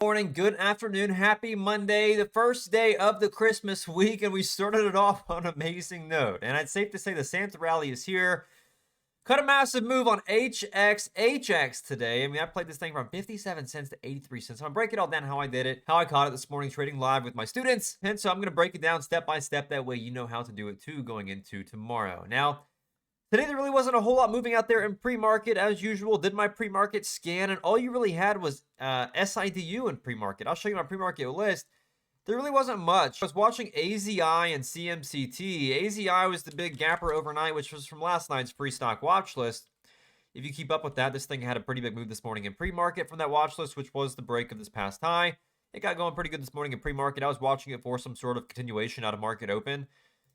Morning, good afternoon, happy Monday, the first day of the Christmas week, and we started it off on an amazing note. And it's safe to say the Santa rally is here. Cut a massive move on HXHX today. I mean, I played this thing from 57 cents to 83 cents. I'm gonna break it all down how I did it, how I caught it this morning trading live with my students. And so I'm gonna break it down step by step. That way you know how to do it too going into tomorrow. Now, today, there really wasn't a whole lot moving out there in pre-market as usual. Did my pre-market scan, and all you really had was SIDU in pre-market. I'll show you my pre-market list. There really wasn't much. I was watching AZI and CMCT. AZI was the big gapper overnight, which was from last night's pre-stock watch list. If you keep up with that, this thing had a pretty big move this morning in pre-market from that watch list, which was the break of this past high. It got going pretty good this morning in pre-market. I was watching it for some sort of continuation out of market open.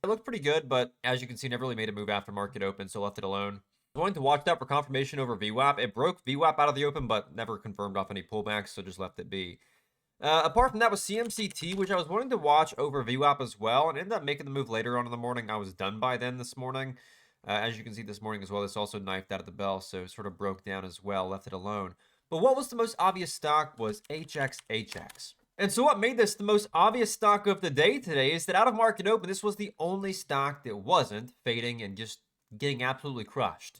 It looked pretty good, but as you can see, never really made a move after market open, so left it alone. I wanted to watch that for confirmation over VWAP. It broke VWAP out of the open, but never confirmed off any pullbacks, so just left it be. Apart from that was CMCT, which I was wanting to watch over VWAP as well, and ended up making the move later on in the morning. I was done by then this morning. As you can see this morning as well, this also knifed out of the bell, so it sort of broke down as well, left it alone. But what was the most obvious stock was HXHX. And so what made this the most obvious stock of the day today is that out of market open, this was the only stock that wasn't fading and just getting absolutely crushed.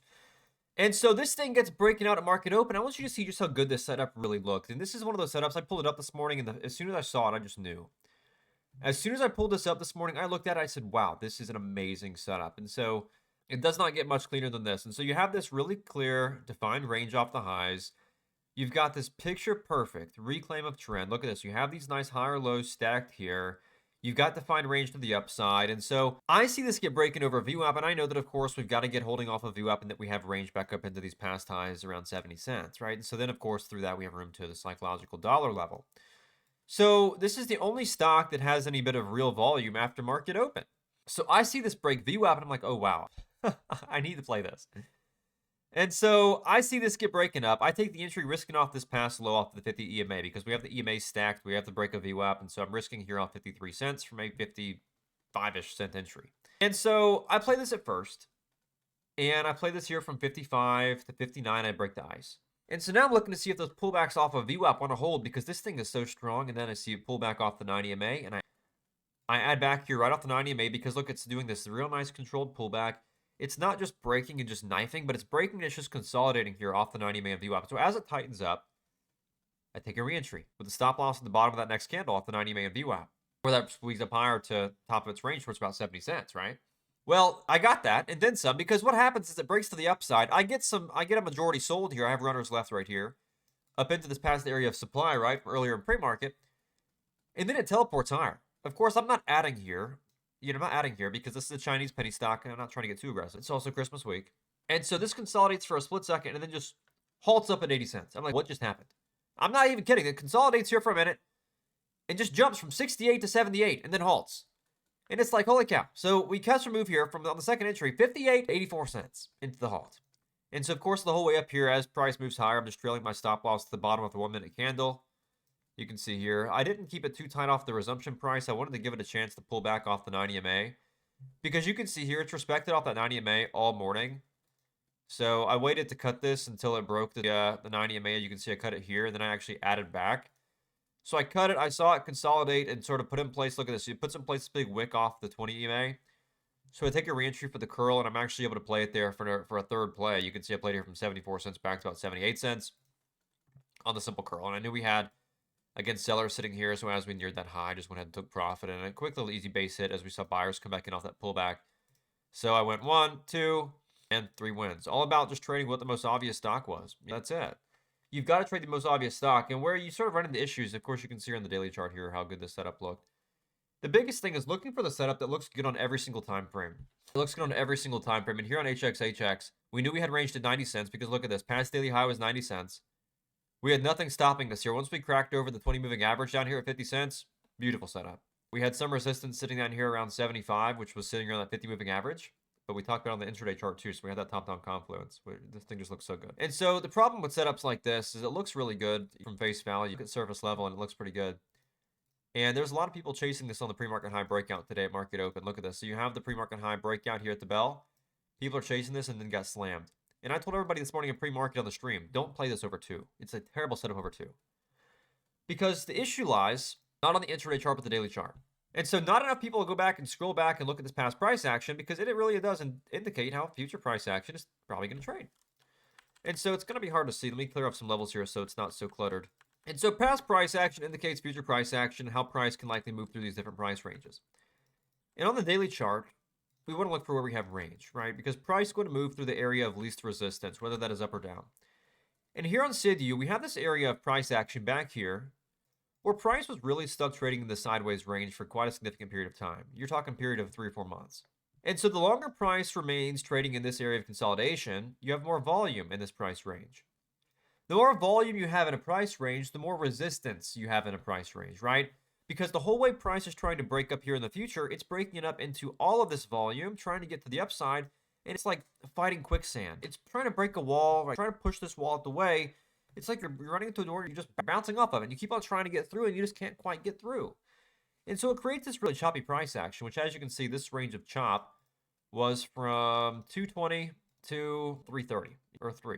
And so this thing gets breaking out at market open. I want you to see just how good this setup really looked. And this is one of those setups. I pulled it up this morning, and as soon as I saw it, I just knew. As soon as I pulled this up this morning, I looked at it, I said, wow, this is an amazing setup. And so it does not get much cleaner than this. And so you have this really clear, defined range off the highs. You've got this picture perfect reclaim of trend. Look at this. You have these nice higher lows stacked here. You've got defined range to the upside. And so I see this get breaking over VWAP. And I know that, of course, we've got to get holding off of VWAP and that we have range back up into these past highs around 70 cents, right? And so then, of course, through that, we have room to the psychological dollar level. So this is the only stock that has any bit of real volume after market open. So I see this break VWAP and I'm like, oh, wow, I need to play this. And so I see this get breaking up. I take the entry risking off this past low off the 50 EMA because we have the EMA stacked. We have the break of VWAP. And so I'm risking here off 53 cents from a 55-ish cent entry. And so I play this at first. And I play this here from 55 to 59. I break the ice. And so now I'm looking to see if those pullbacks off of VWAP want to hold because this thing is so strong. And then I see it pull back off the 90 EMA. And I add back here right off the 90 EMA because look, it's doing this real nice controlled pullback. It's not just breaking and just knifing, but it's breaking and it's just consolidating here off the 90 EMA VWAP. So as it tightens up, I take a reentry with the stop loss at the bottom of that next candle off the 90 EMA VWAP, where that squeezed up higher to top of its range, which is about 70 cents, right? Well, I got that and then some because what happens is it breaks to the upside. I get a majority sold here. I have runners left right here up into this past area of supply, right, from earlier in pre-market. And then it teleports higher. Of course, I'm not adding here. I'm not adding here because this is a Chinese penny stock and I'm not trying to get too aggressive. It's also Christmas week. And so this consolidates for a split second and then just halts up at 80 cents. I'm like, what just happened? I'm not even kidding. It consolidates here for a minute and just jumps from 68 to 78 and then halts. And it's like, holy cow. So we catch a move here from on the second entry, 58 to 84 cents into the halt. And so, of course, the whole way up here as price moves higher, I'm just trailing my stop loss to the bottom of the 1 minute candle. You can see here, I didn't keep it too tight off the resumption price. I wanted to give it a chance to pull back off the 90 MA because you can see here, it's respected off that 90 MA all morning. So I waited to cut this until it broke the 90 MA. You can see I cut it here and then I actually added back. So I cut it. I saw it consolidate and sort of put in place. Look at this. It puts in place this big wick off the 20 EMA. So I take a reentry for the curl and I'm actually able to play it there for a third play. You can see I played here from 74 cents back to about 78 cents on the simple curl. And I knew we had, again, sellers sitting here, so as we neared that high, I just went ahead and took profit. And a quick little easy base hit as we saw buyers come back in off that pullback. So I went 1, 2, and 3 wins. All about just trading what the most obvious stock was. That's it. You've got to trade the most obvious stock. And where you sort of run into issues, of course, you can see here on the daily chart here how good this setup looked. The biggest thing is looking for the setup that looks good on every single time frame. It looks good on every single time frame. And here on HXHX, we knew we had range to 90 cents because look at this. Past daily high was 90 cents. We had nothing stopping us here. Once we cracked over the 20 moving average down here at 50 cents, beautiful setup. We had some resistance sitting down here around 75, which was sitting around that 50 moving average. But we talked about it on the intraday chart too, so we had that top-down confluence. This thing just looks so good. And so the problem with setups like this is it looks really good from face value at surface level, and it looks pretty good. And there's a lot of people chasing this on the pre-market high breakout today at market open. Look at this. So you have the pre-market high breakout here at the bell. People are chasing this and then got slammed. And I told everybody this morning in pre-market on the stream, don't play this over 2. It's a terrible setup over 2. because the issue lies not on the intraday chart, but the daily chart. And so not enough people will go back and scroll back and look at this past price action because it really doesn't indicate how future price action is probably going to trade. And so it's going to be hard to see. Let me clear up some levels here so it's not so cluttered. And so past price action indicates future price action, how price can likely move through these different price ranges. And on the daily chart, we want to look for where we have range, right? Because price is going to move through the area of least resistance, whether that is up or down. And here on SIDU, we have this area of price action back here, where price was really stuck trading in the sideways range for quite a significant period of time. You're talking a period of 3 or 4 months. And so the longer price remains trading in this area of consolidation, you have more volume in this price range. The more volume you have in a price range, the more resistance you have in a price range, right? Because the whole way price is trying to break up here in the future, it's breaking it up into all of this volume, trying to get to the upside, and it's like fighting quicksand. It's trying to break a wall, right? Trying to push this wall out the way. It's like you're running into a door, you're just bouncing off of it, and you keep on trying to get through, and you just can't quite get through. And so it creates this really choppy price action, which, as you can see, this range of chop was from 220 to 330, or 3.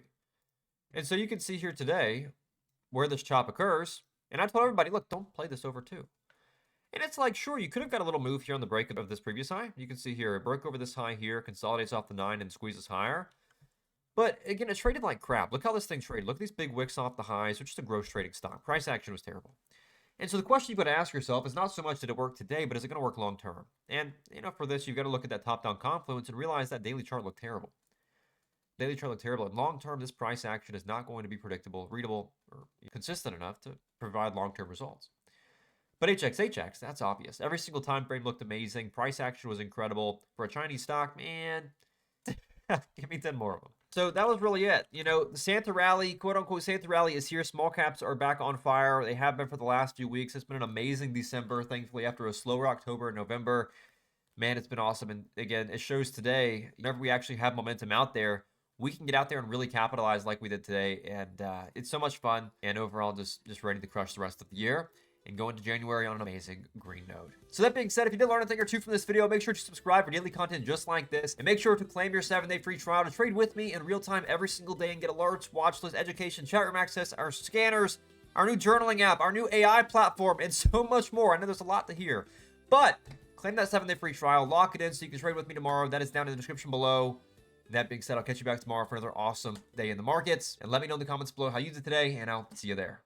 And so you can see here today where this chop occurs, and I told everybody, look, don't play this over 2. And it's like, sure, you could have got a little move here on the break of this previous high. You can see here, it broke over this high here, consolidates off the 9 and squeezes higher. But again, it traded like crap. Look how this thing traded. Look at these big wicks off the highs. They're just a gross trading stock. Price action was terrible. And so the question you've got to ask yourself is not so much did it work today, but is it going to work long term? And, for this, you've got to look at that top-down confluence and realize that daily chart looked terrible. Daily chart looked terrible. And long term, this price action is not going to be predictable, readable, or consistent enough to provide long-term results. But HXHX, that's obvious. Every single time frame looked amazing. Price action was incredible. For a Chinese stock, man, give me 10 more of them. So that was really it. The Santa rally, quote unquote, Santa rally is here. Small caps are back on fire. They have been for the last few weeks. It's been an amazing December, thankfully, after a slower October and November. Man, it's been awesome. And again, it shows today, whenever we actually have momentum out there, we can get out there and really capitalize like we did today. And it's so much fun. And overall, just ready to crush the rest of the year and go into January on an amazing green node. So that being said, if you did learn a thing or two from this video, make sure to subscribe for daily content just like this, and make sure to claim your 7-day free trial to trade with me in real time every single day and get alerts, watch lists, education, chat room access, our scanners, our new journaling app, our new AI platform, and so much more. I know there's a lot to hear, but claim that 7-day free trial, lock it in so you can trade with me tomorrow. That is down in the description below. That being said, I'll catch you back tomorrow for another awesome day in the markets, and let me know in the comments below how you did today, and I'll see you there.